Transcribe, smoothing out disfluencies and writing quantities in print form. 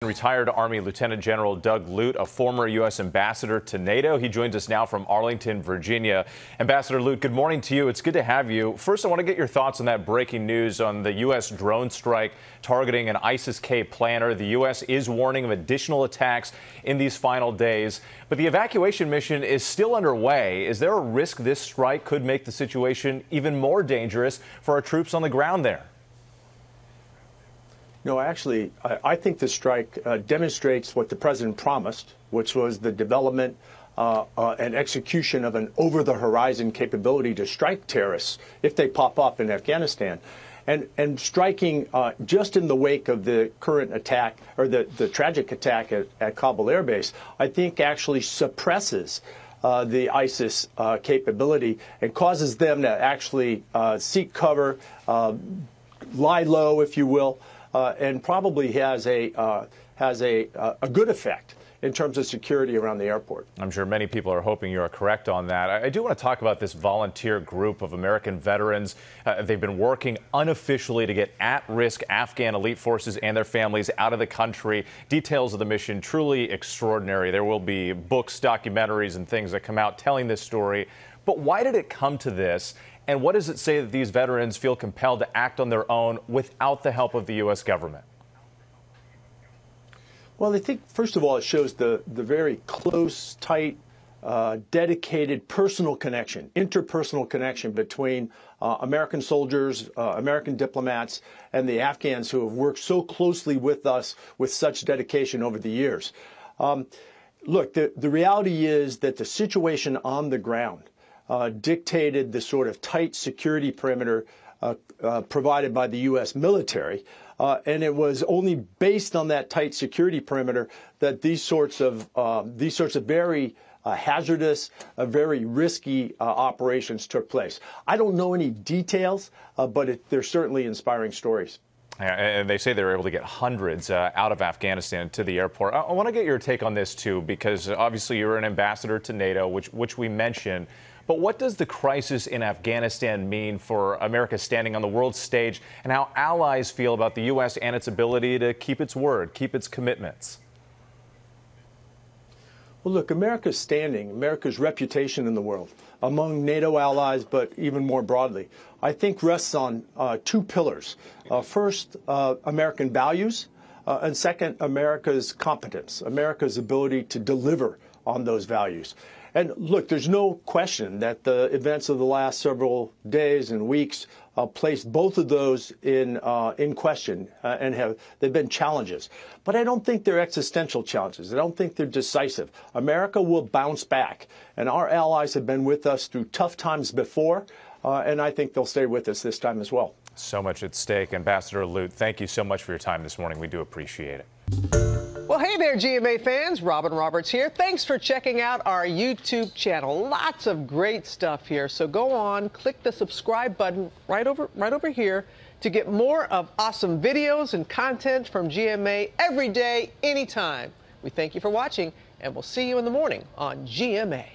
Retired Army Lieutenant General Doug Lute, a former U.S. ambassador to NATO. He joins us now from Arlington, Virginia. Ambassador Lute, good morning to you. It's good to have you. First, I want to get your thoughts on that breaking news on the U.S. drone strike targeting an ISIS-K planner. The U.S. is warning of additional attacks in these final days, but the evacuation mission is still underway. Is there a risk this strike could make the situation even more dangerous for our troops on the ground there? No, actually, I think the strike demonstrates what the president promised, which was the development and execution of an over-the-horizon capability to strike terrorists if they pop up in Afghanistan. And striking just in the wake of the current attack, or the tragic attack at Kabul Air Base, I think actually suppresses the ISIS capability and causes them to actually seek cover, lie low, if you will. And probably has a good effect in terms of security around the airport. I'm sure many people are hoping you are correct on that. I do want to talk about this volunteer group of American veterans. They've been working unofficially to get at-risk Afghan elite forces and their families out of the country. Details of the mission truly extraordinary. There will be books, documentaries, and things that come out telling this story. But why did it come to this? And what does it say that these veterans feel compelled to act on their own without the help of the U.S. government? Well, I think, first of all, it shows the very close, tight, dedicated personal connection, interpersonal connection between American soldiers, American diplomats, and the Afghans who have worked so closely with us with such dedication over the years. Look, the reality is that the situation on the ground dictated the sort of tight security perimeter provided by the U.S. military, and it was only based on that tight security perimeter that these sorts of very hazardous, very risky operations took place. I don't know any details, but they're certainly inspiring stories. And they say they were able to get hundreds out of Afghanistan to the airport. I want to get your take on this, too, because obviously you're an ambassador to NATO, which we mentioned. But what does the crisis in Afghanistan mean for America standing on the world stage, and how allies feel about the U.S. and its ability to keep its word, keep its commitments? Well, look, America's standing, America's reputation in the world, among NATO allies, but even more broadly, I think rests on two pillars. First, American values, and second, America's competence, America's ability to deliver on those values. And look, there's no question that the events of the last several days and weeks placed both of those in question, and they've been challenges. But I don't think they're existential challenges. I don't think they're decisive. America will bounce back, and our allies have been with us through tough times before, and I think they'll stay with us this time as well. So much at stake. Ambassador Lute, thank you so much for your time this morning. We do appreciate it. Well, hey there, GMA fans. Robin Roberts here. Thanks for checking out our YouTube channel. Lots of great stuff here. So go on, click the subscribe button right over here to get more of awesome videos and content from GMA every day, anytime. We thank you for watching, and we'll see you in the morning on GMA.